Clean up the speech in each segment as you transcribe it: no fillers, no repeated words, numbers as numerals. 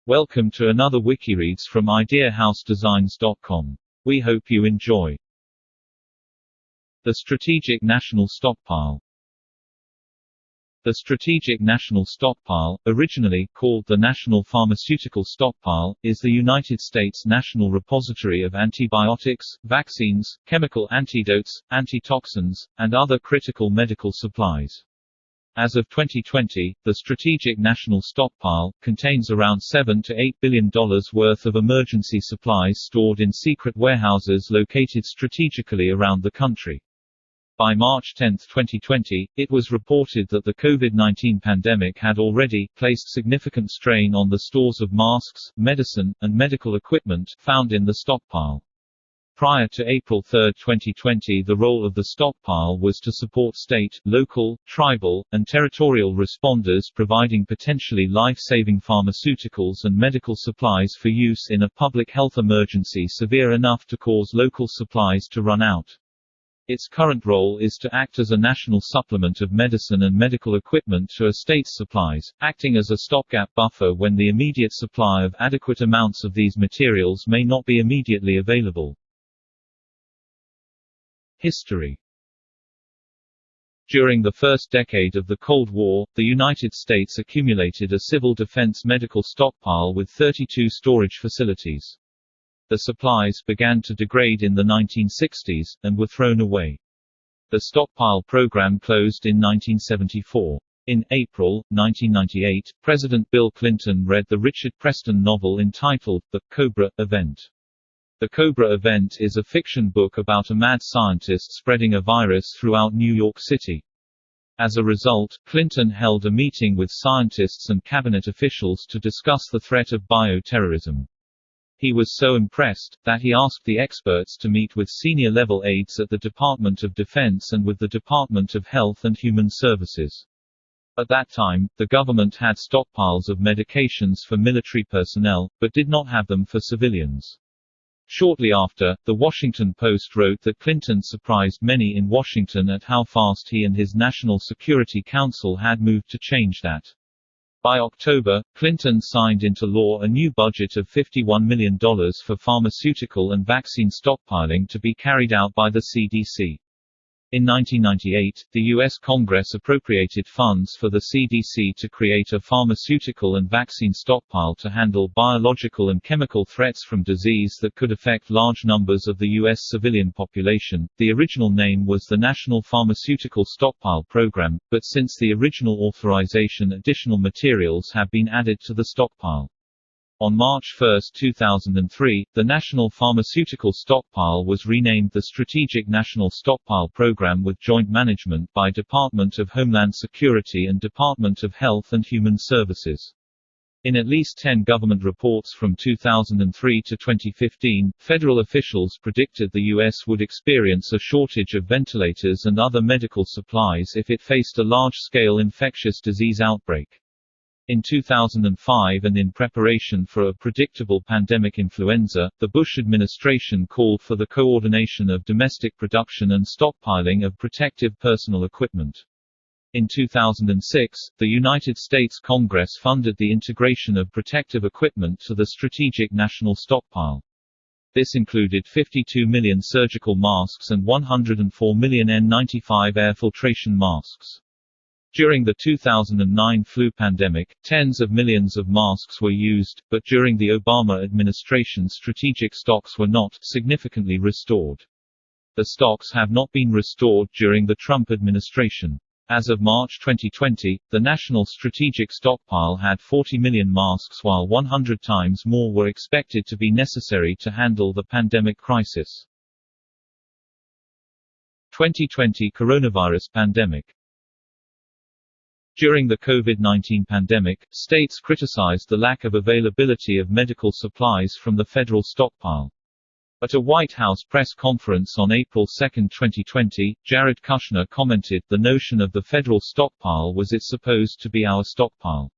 Welcome to another WikiReads from IdeaHouseDesigns.com. We hope you enjoy. The Strategic National Stockpile. The Strategic National Stockpile, originally called the National Pharmaceutical Stockpile, is the United States National Repository of antibiotics, vaccines, chemical antidotes, antitoxins, and other critical medical supplies. As of 2020, the Strategic National Stockpile contains around $7 to $8 billion worth of emergency supplies stored in secret warehouses located strategically around the country. By March 10, 2020, it was reported that the COVID-19 pandemic had already placed significant strain on the stores of masks, medicine, and medical equipment found in the stockpile. Prior to April 3, 2020, the role of the stockpile was to support state, local, tribal, and territorial responders providing potentially life-saving pharmaceuticals and medical supplies for use in a public health emergency severe enough to cause local supplies to run out. Its current role is to act as a national supplement of medicine and medical equipment to a state's supplies, acting as a stopgap buffer when the immediate supply of adequate amounts of these materials may not be immediately available. History. During the first decade of the Cold War, the United States accumulated a civil defense medical stockpile with 32 storage facilities. The supplies began to degrade in the 1960s, and were thrown away. The stockpile program closed in 1974. In April 1998, President Bill Clinton read the Richard Preston novel entitled The Cobra Event. The Cobra Event is a fiction book about a mad scientist spreading a virus throughout New York City. As a result, Clinton held a meeting with scientists and cabinet officials to discuss the threat of bioterrorism. He was so impressed, that he asked the experts to meet with senior-level aides at the Department of Defense and with the Department of Health and Human Services. At that time, the government had stockpiles of medications for military personnel, but did not have them for civilians. Shortly after, The Washington Post wrote that Clinton surprised many in Washington at how fast he and his National Security Council had moved to change that. By October, Clinton signed into law a new budget of $51 million for pharmaceutical and vaccine stockpiling to be carried out by the CDC. In 1998, the U.S. Congress appropriated funds for the CDC to create a pharmaceutical and vaccine stockpile to handle biological and chemical threats from disease that could affect large numbers of the U.S. civilian population. The original name was the National Pharmaceutical Stockpile Program, but since the original authorization, additional materials have been added to the stockpile. On March 1, 2003, the National Pharmaceutical Stockpile was renamed the Strategic National Stockpile Program with joint management by Department of Homeland Security and Department of Health and Human Services. In at least 10 government reports from 2003 to 2015, federal officials predicted the U.S. would experience a shortage of ventilators and other medical supplies if it faced a large-scale infectious disease outbreak. In 2005 and in preparation for a predictable pandemic influenza, the Bush administration called for the coordination of domestic production and stockpiling of protective personal equipment. In 2006, the United States Congress funded the integration of protective equipment to the Strategic National Stockpile. This included 52 million surgical masks and 104 million N95 air filtration masks. During the 2009 flu pandemic, tens of millions of masks were used, but during the Obama administration strategic stocks were not significantly restored. The stocks have not been restored during the Trump administration. As of March 2020, the National Strategic Stockpile had 40 million masks while 100 times more were expected to be necessary to handle the pandemic crisis. 2020 coronavirus pandemic. During the COVID-19 pandemic, states criticized the lack of availability of medical supplies from the federal stockpile. At a White House press conference on April 2, 2020, Jared Kushner commented, "The notion of the federal stockpile was it's supposed to be our stockpile.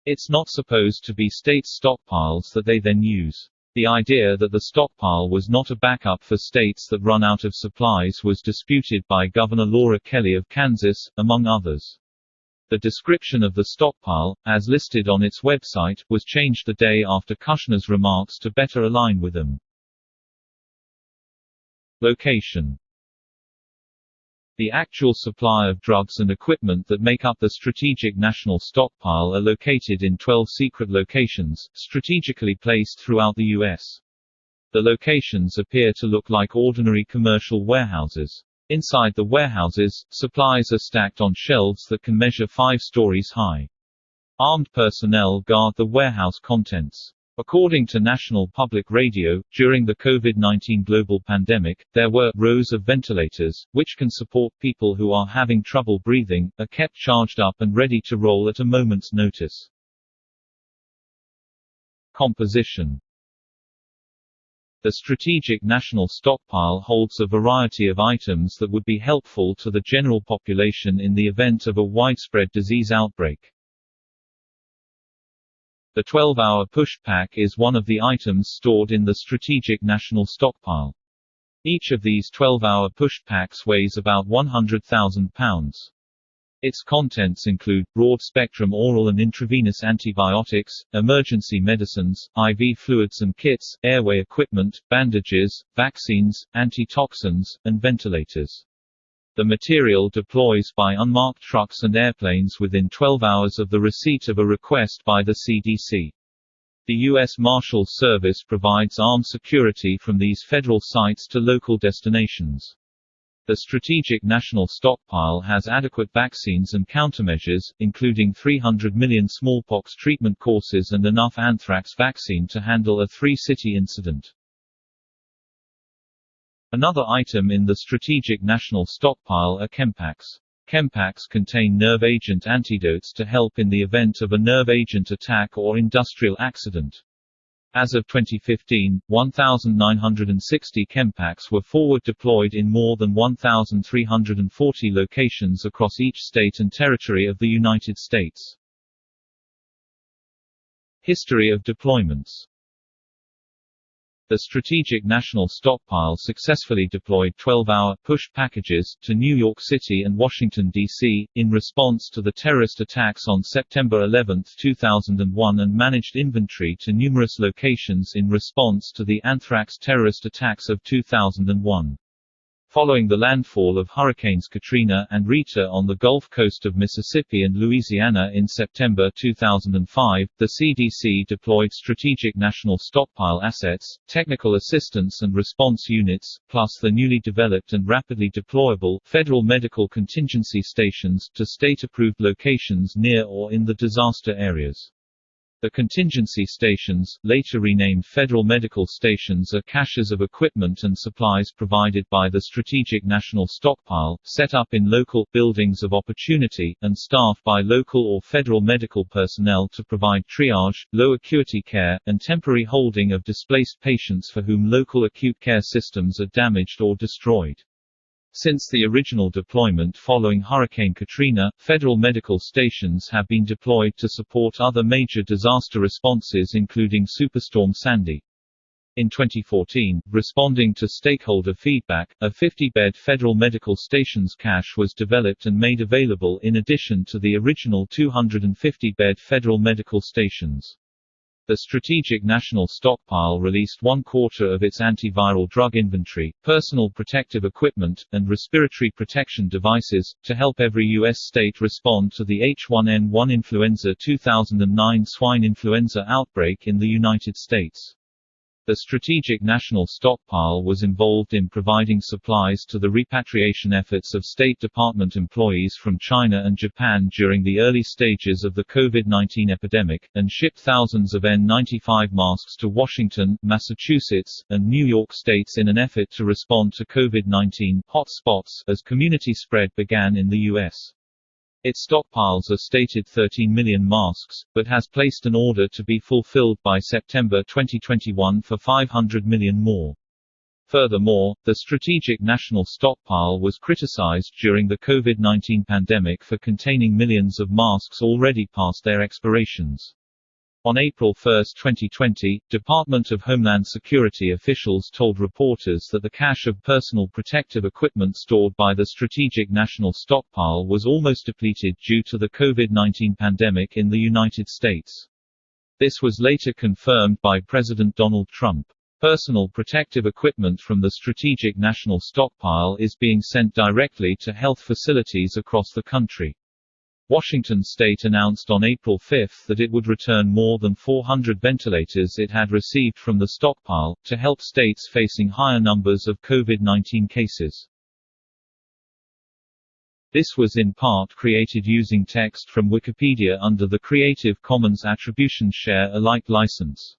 It's not supposed to be states' stockpiles that they then use." The idea that the stockpile was not a backup for states that run out of supplies was disputed by Governor Laura Kelly of Kansas, among others. The description of the stockpile, as listed on its website, was changed the day after Kushner's remarks to better align with them. Location. The actual supply of drugs and equipment that make up the Strategic National Stockpile are located in 12 secret locations, strategically placed throughout the U.S. The locations appear to look like ordinary commercial warehouses. Inside the warehouses, supplies are stacked on shelves that can measure 5 stories high. Armed personnel guard the warehouse contents. According to National Public Radio, during the COVID-19 global pandemic, there were rows of ventilators, which can support people who are having trouble breathing, are kept charged up and ready to roll at a moment's notice. Composition. The Strategic National Stockpile holds a variety of items that would be helpful to the general population in the event of a widespread disease outbreak. The 12-hour push pack is one of the items stored in the Strategic National Stockpile. Each of these 12-hour push packs weighs about 100,000 pounds. Its contents include broad-spectrum oral and intravenous antibiotics, emergency medicines, IV fluids and kits, airway equipment, bandages, vaccines, antitoxins, and ventilators. The material deploys by unmarked trucks and airplanes within 12 hours of the receipt of a request by the CDC. The U.S. Marshals Service provides armed security from these federal sites to local destinations. The Strategic National Stockpile has adequate vaccines and countermeasures, including 300 million smallpox treatment courses and enough anthrax vaccine to handle a 3-city incident. Another item in the Strategic National Stockpile are chempacks. Chempacks contain nerve agent antidotes to help in the event of a nerve agent attack or industrial accident. As of 2015, 1,960 chempacks were forward deployed in more than 1,340 locations across each state and territory of the United States. History of deployments. The Strategic National Stockpile successfully deployed 12-hour push packages to New York City and Washington, D.C., in response to the terrorist attacks on September 11, 2001 and managed inventory to numerous locations in response to the anthrax terrorist attacks of 2001. Following the landfall of Hurricanes Katrina and Rita on the Gulf Coast of Mississippi and Louisiana in September 2005, the CDC deployed Strategic National Stockpile assets, technical assistance and response units, plus the newly developed and rapidly deployable Federal Medical Contingency Stations to state-approved locations near or in the disaster areas. The contingency stations, later renamed Federal Medical Stations, are caches of equipment and supplies provided by the Strategic National Stockpile, set up in local buildings of opportunity, and staffed by local or federal medical personnel to provide triage, low-acuity care, and temporary holding of displaced patients for whom local acute care systems are damaged or destroyed. Since the original deployment following Hurricane Katrina, federal medical stations have been deployed to support other major disaster responses including Superstorm Sandy. In 2014, responding to stakeholder feedback, a 50-bed Federal Medical Stations cache was developed and made available in addition to the original 250-bed Federal Medical Stations. The Strategic National Stockpile released 1/4 of its antiviral drug inventory, personal protective equipment, and respiratory protection devices, to help every U.S. state respond to the H1N1 influenza 2009 swine influenza outbreak in the United States. The Strategic National Stockpile was involved in providing supplies to the repatriation efforts of State Department employees from China and Japan during the early stages of the COVID-19 epidemic, and shipped thousands of N95 masks to Washington, Massachusetts, and New York states in an effort to respond to COVID-19 hotspots as community spread began in the U.S. Its stockpiles are stated 13 million masks, but has placed an order to be fulfilled by September 2021 for 500 million more. Furthermore, the Strategic National Stockpile was criticized during the COVID-19 pandemic for containing millions of masks already past their expirations. On April 1, 2020, Department of Homeland Security officials told reporters that the cache of personal protective equipment stored by the Strategic National Stockpile was almost depleted due to the COVID-19 pandemic in the United States. This was later confirmed by President Donald Trump. Personal protective equipment from the Strategic National Stockpile is being sent directly to health facilities across the country. Washington state announced on April 5 that it would return more than 400 ventilators it had received from the stockpile, to help states facing higher numbers of COVID-19 cases. This was in part created using text from Wikipedia under the Creative Commons Attribution Share Alike license.